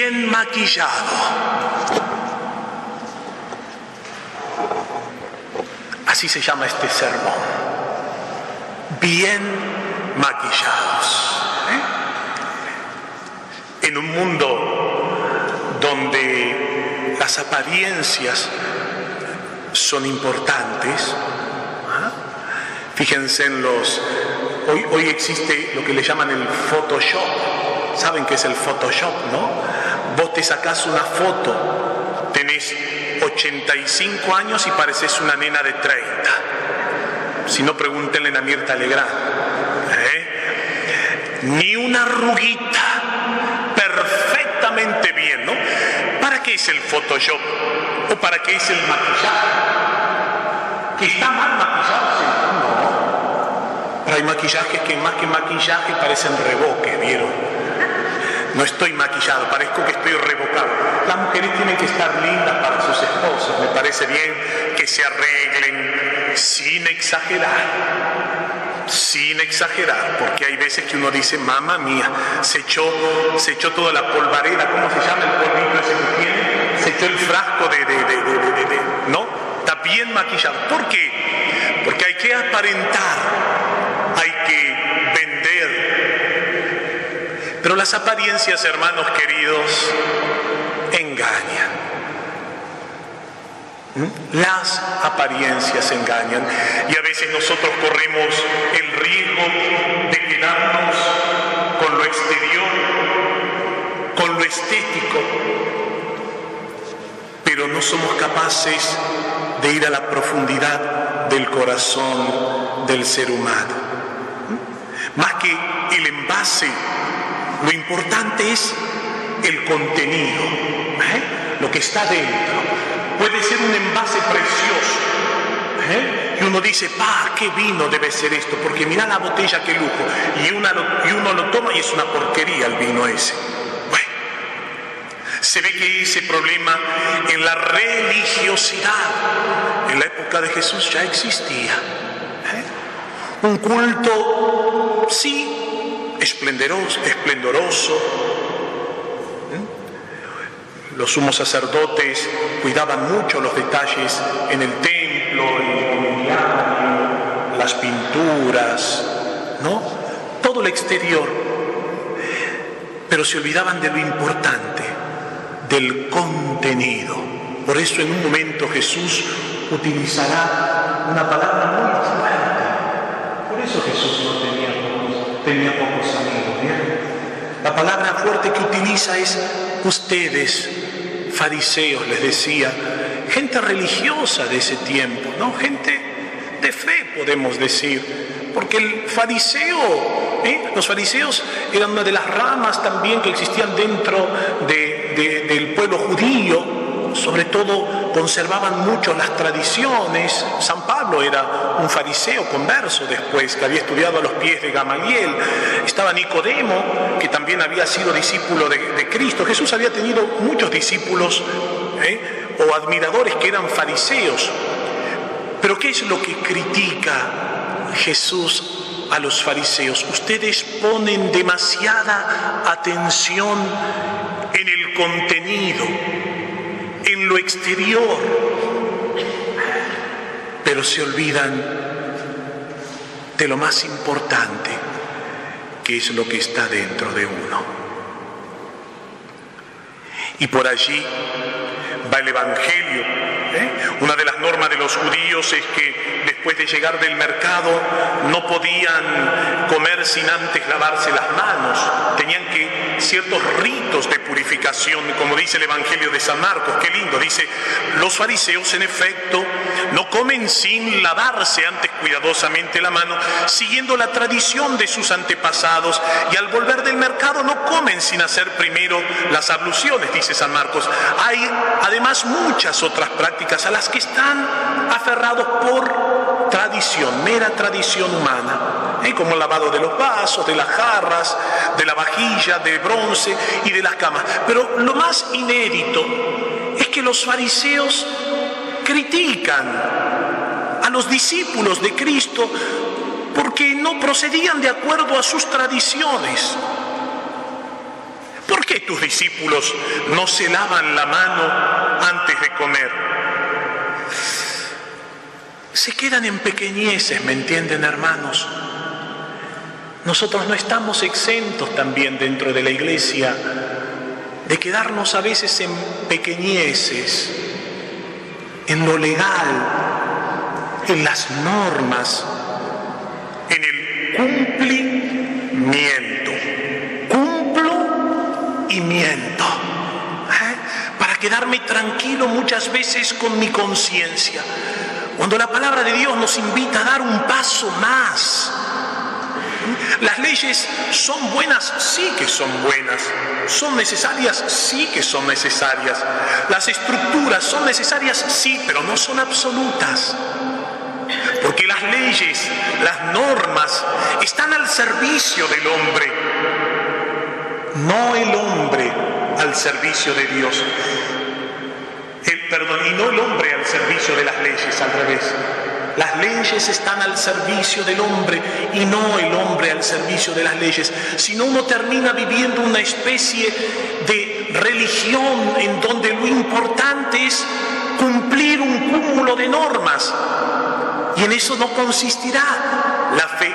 bien maquillado. Así se llama este sermón. Bien maquillados. En un mundo donde las apariencias son importantes, fíjense en hoy existe lo que le llaman el Photoshop. ¿Saben qué es el Photoshop, no? Vos te sacás una foto, tenés 85 años y pareces una nena de 30. Si no, pregúntenle a Mirta Legrand. Ni una arruguita, perfectamente bien, ¿no? ¿Para qué es el Photoshop? ¿O para qué es el maquillaje? ¿Que está mal maquillado? No. Pero hay maquillajes que más que maquillaje parecen revoque, ¿vieron? No estoy maquillado, parezco que estoy revocado. Las mujeres tienen que estar lindas para sus esposos. Me parece bien que se arreglen sin exagerar. Sin exagerar, porque hay veces que uno dice, mamá mía, se echó toda la polvareda, ¿cómo se llama el polvito ese que tiene? Se echó el frasco ¿no? Está bien maquillado. ¿Por qué? Porque hay que aparentar, hay que vender. Pero las apariencias, hermanos queridos, engañan. Las apariencias engañan y a veces nosotros corremos el riesgo de quedarnos con lo exterior, con lo estético, pero no somos capaces de ir a la profundidad del corazón del ser humano. Más que el envase, lo importante es el contenido, lo que está dentro. Puede ser un envase precioso, y uno dice, qué vino debe ser esto, porque mirá la botella, qué lujo, y uno lo toma y es una porquería el vino ese. Bueno, se ve que ese problema en la religiosidad en la época de Jesús ya existía. Un culto, sí, esplendoroso. Los sumos sacerdotes cuidaban mucho los detalles en el templo, el mobiliario, las pinturas, ¿no? Todo el exterior. Pero se olvidaban de lo importante, del contenido. Por eso en un momento Jesús utilizará una palabra muy fuerte. Por eso Jesús no tenía pocos amigos, ¿bien? La palabra fuerte que utiliza es ustedes, fariseos, les decía, gente religiosa de ese tiempo, ¿no? Gente de fe, podemos decir, porque el fariseo, los fariseos eran una de las ramas también que existían dentro del pueblo judío. Sobre todo conservaban mucho las tradiciones. San Pablo era un fariseo converso después, que había estudiado a los pies de Gamaliel. Estaba Nicodemo, que también había sido discípulo de Cristo. Jesús había tenido muchos discípulos o admiradores que eran fariseos. Pero ¿qué es lo que critica Jesús a los fariseos? Ustedes ponen demasiada atención en el contenido, en lo exterior, pero se olvidan de lo más importante, que es lo que está dentro de uno. Y por allí va el Evangelio. Una de las normas de los judíos es que después de llegar del mercado no podían comer sin antes lavarse las manos. Tenían que ciertos ritos de purificación, como dice el Evangelio de San Marcos. Qué lindo, dice, los fariseos en efecto no comen sin lavarse antes cuidadosamente la mano, siguiendo la tradición de sus antepasados, y al volver del mercado no comen sin hacer primero las abluciones, dice San Marcos. Hay además muchas otras prácticas a las que están aferrados por tradición, mera tradición humana, como el lavado de los vasos, de las jarras, de la vajilla, de bronce y de las camas. Pero lo más inédito es que los fariseos critican a los discípulos de Cristo porque no procedían de acuerdo a sus tradiciones. ¿Por qué tus discípulos no se lavan la mano antes de comer? Se quedan en pequeñeces, ¿me entienden, hermanos? Nosotros no estamos exentos también dentro de la iglesia de quedarnos a veces en pequeñeces, en lo legal, en las normas, en el cumplimiento. Cumplo y miento. Para quedarme tranquilo muchas veces con mi conciencia. Cuando la palabra de Dios nos invita a dar un paso más. Las leyes son buenas, sí que son buenas. Son necesarias, sí que son necesarias. Las estructuras son necesarias, sí, pero no son absolutas. Porque las leyes, las normas, están al servicio del hombre, no el hombre al servicio de Dios. Y no el hombre al servicio de las leyes, al revés. Las leyes están al servicio del hombre y no el hombre al servicio de las leyes. Si no, uno termina viviendo una especie de religión en donde lo importante es cumplir un cúmulo de normas. Y en eso no consistirá la fe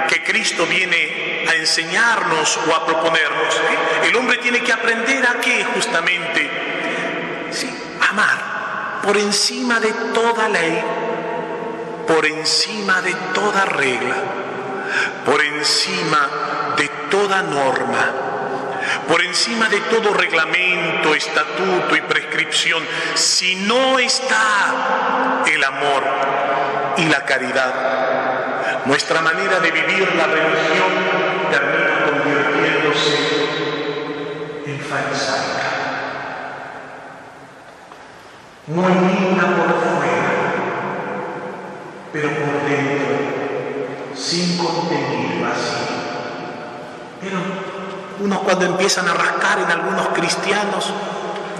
que Cristo viene a enseñarnos o a proponernos. El hombre tiene que aprender a qué, justamente. Sí, amar por encima de toda ley, por encima de toda regla, por encima de toda norma, por encima de todo reglamento, estatuto y prescripción. Si no está el amor y la caridad, nuestra manera de vivir la religión termina convirtiéndose en farisaica. No ilumina por fuera, pero por dentro, sin contenido, vacío. Pero unos cuando empiezan a rascar en algunos cristianos,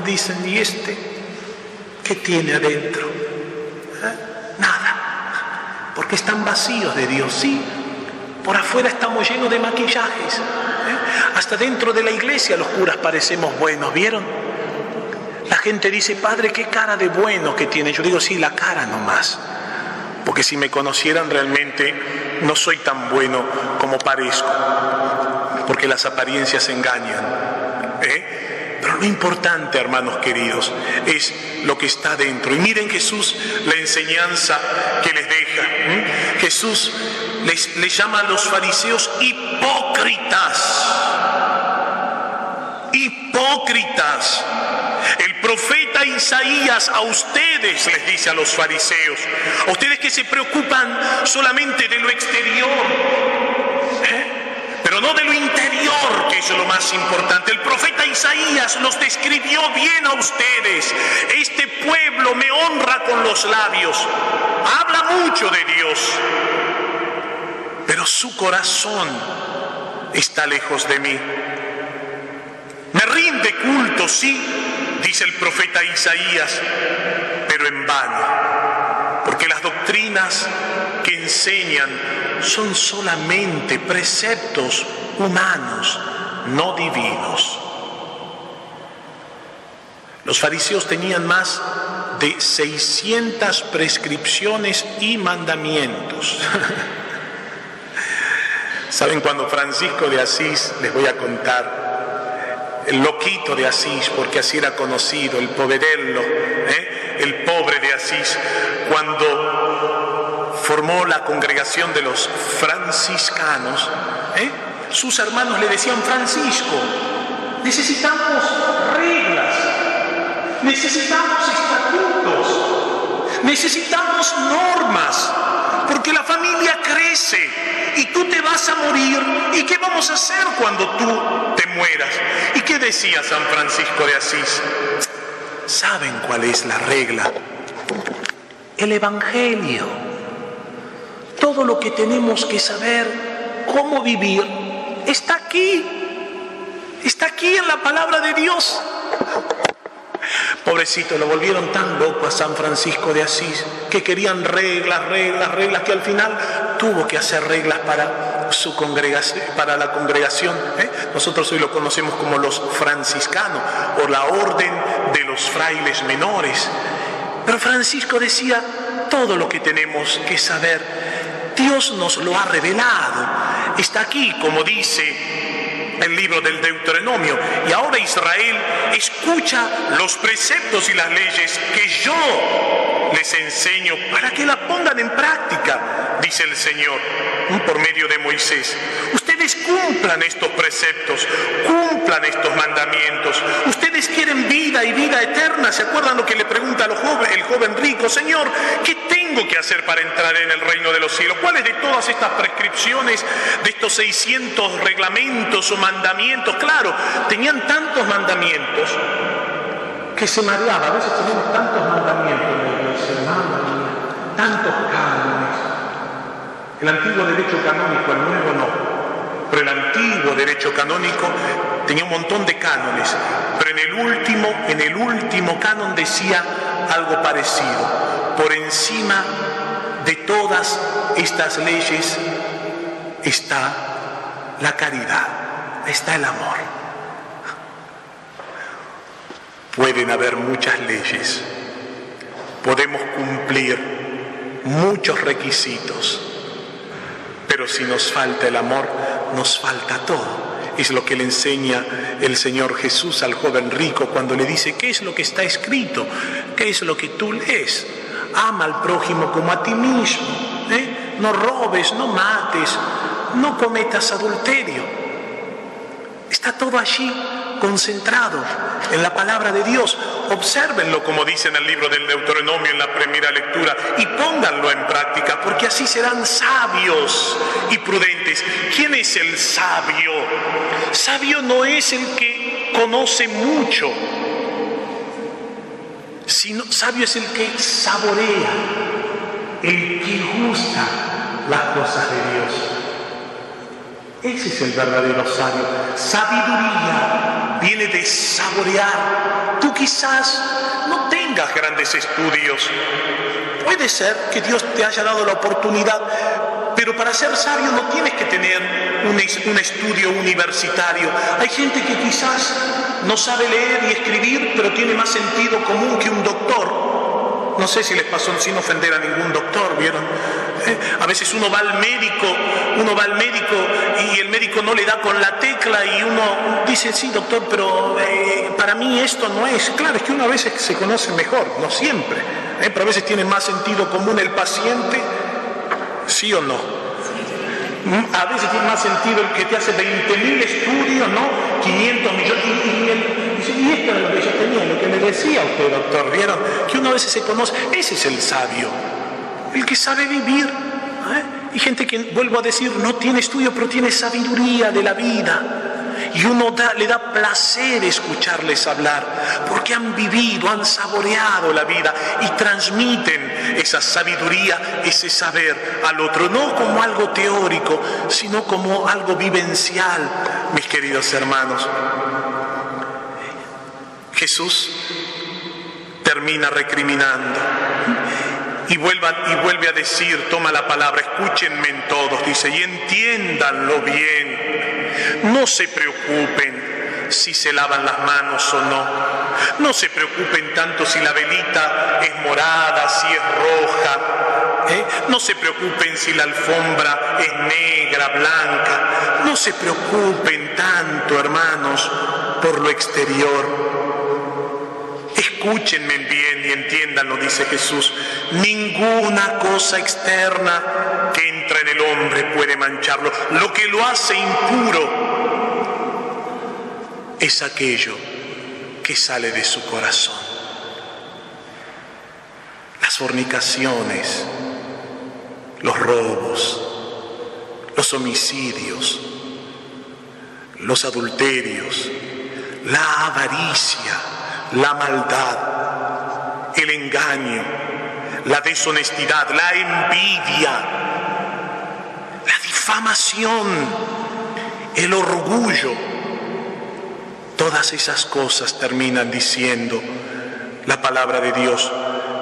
dicen, ¿y este qué tiene adentro? Nada, porque están vacíos de Dios. Sí, por afuera estamos llenos de maquillajes. Hasta dentro de la iglesia los curas parecemos buenos, ¿vieron? La gente dice, padre, qué cara de bueno que tiene. Yo digo, sí, la cara nomás. Porque si me conocieran realmente, no soy tan bueno como parezco. Porque las apariencias engañan. Pero lo importante, hermanos queridos, es lo que está dentro. Y miren Jesús, la enseñanza que les deja. Jesús les llama a los fariseos hipócritas. Hipócritas. El profeta Isaías a ustedes les dice, a los fariseos, a ustedes que se preocupan solamente de lo exterior, pero no de lo interior, que es lo más importante. El profeta Isaías los describió bien a ustedes. Este pueblo me honra con los labios, habla mucho de Dios, pero su corazón está lejos de mí. Me rinde culto, sí, dice el profeta Isaías, pero en vano, porque las doctrinas que enseñan son solamente preceptos humanos, no divinos. Los fariseos tenían más de 600 prescripciones y mandamientos. ¿Saben? Cuando Francisco de Asís, les voy a contar, el loquito de Asís, porque así era conocido, el poverello, el pobre de Asís, cuando formó la congregación de los franciscanos, sus hermanos le decían, Francisco, necesitamos reglas, necesitamos estatutos, necesitamos normas, porque la familia crece y tú te vas a morir. ¿Y qué vamos a hacer cuando tú te mueras? ¿Y qué decía San Francisco de Asís? ¿Saben cuál es la regla? El Evangelio. Todo lo que tenemos que saber cómo vivir está aquí en la palabra de Dios. Pobrecito, lo volvieron tan loco a San Francisco de Asís, que querían reglas, que al final tuvo que hacer reglas para su congregación, para la congregación. Nosotros hoy lo conocemos como los franciscanos o la orden de los frailes menores. Pero Francisco decía, todo lo que tenemos que saber, Dios nos lo ha revelado. Está aquí, como dice el libro del Deuteronomio. Y ahora Israel escucha los preceptos y las leyes que yo les enseño para que la pongan en práctica, dice el Señor, por medio de Moisés. Ustedes cumplan estos preceptos, cumplan estos mandamientos. Ustedes quieren vida y vida eterna. ¿Se acuerdan lo que le pregunta el joven rico? Señor, ¿qué tengo que hacer para entrar en el reino de los cielos? ¿Cuáles de todas estas prescripciones, de estos 600 reglamentos o mandamientos? Claro, tenían tantos mandamientos que se mareaba. A veces tenemos tantos mandamientos en la iglesia, tantos cánones. El antiguo derecho canónico, el nuevo no. Pero el antiguo derecho canónico tenía un montón de cánones. Pero en el último canon decía algo parecido. Por encima de todas estas leyes está la caridad, está el amor. Pueden haber muchas leyes, podemos cumplir muchos requisitos, pero si nos falta el amor, nos falta todo. Es lo que le enseña el Señor Jesús al joven rico cuando le dice, ¿qué es lo que está escrito? ¿Qué es lo que tú lees? Ama al prójimo como a ti mismo. No robes, no mates, no cometas adulterio. Está todo allí concentrado en la palabra de Dios. Obsérvenlo, como dice en el libro del Deuteronomio en la primera lectura, y pónganlo en práctica, porque así serán sabios y prudentes. ¿Quién es el sabio? Sabio no es el que conoce mucho, sino sabio es el que saborea, el que gusta las cosas de Dios. Ese es el verdadero sabio. Sabiduría viene de saborear. Tú quizás no tengas grandes estudios. Puede ser que Dios te haya dado la oportunidad, pero para ser sabio no tienes que tener un estudio universitario. Hay gente que quizás no sabe leer y escribir, pero tiene más sentido común que un doctor. No sé si les pasó, sin ofender a ningún doctor, ¿vieron? A veces uno va al médico y el médico no le da con la tecla y uno dice, sí, doctor, pero para mí esto no es. Claro, es que uno a veces se conoce mejor, no siempre, pero a veces tiene más sentido común el paciente, ¿sí o no? A veces tiene más sentido el que te hace 20.000 estudios, ¿no? 500 millones. Y esto es lo que yo tenía, lo que le decía a usted, doctor, ¿vieron? Que uno a veces se conoce. Ese es el sabio, el que sabe vivir. Y gente que, vuelvo a decir, no tiene estudio, pero tiene sabiduría de la vida. Y uno le da placer escucharles hablar, porque han vivido, han saboreado la vida y transmiten esa sabiduría, ese saber al otro, no como algo teórico, sino como algo vivencial, mis queridos hermanos. Jesús termina recriminando y vuelve a decir, toma la palabra, escúchenme todos, dice, y entiéndanlo bien. No se preocupen si se lavan las manos o no. No se preocupen tanto si la velita es morada, si es roja. No se preocupen si la alfombra es negra, blanca. No se preocupen tanto, hermanos, por lo exterior. Escúchenme bien y entiéndanlo, dice Jesús. Ninguna cosa externa que entra en el hombre puede mancharlo. Lo que lo hace impuro es aquello que sale de su corazón. Las fornicaciones, los robos, los homicidios, los adulterios, la avaricia, la maldad, el engaño, la deshonestidad, la envidia, la difamación, el orgullo. Todas esas cosas, terminan diciendo la palabra de Dios,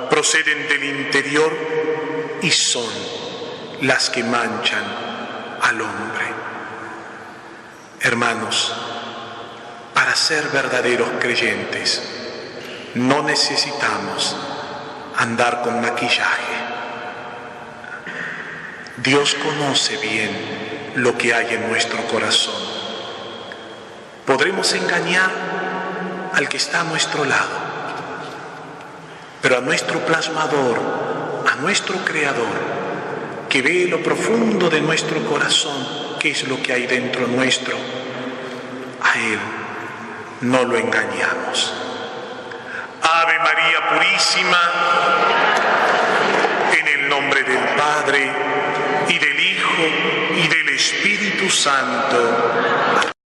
proceden del interior y son las que manchan al hombre. Hermanos, para ser verdaderos creyentes, no necesitamos andar con maquillaje. Dios conoce bien lo que hay en nuestro corazón. Podremos engañar al que está a nuestro lado, pero a nuestro plasmador, a nuestro Creador, que ve lo profundo de nuestro corazón, qué es lo que hay dentro nuestro, a Él no lo engañamos. Ave María Purísima, en el nombre del Padre, y del Hijo, y del Espíritu Santo.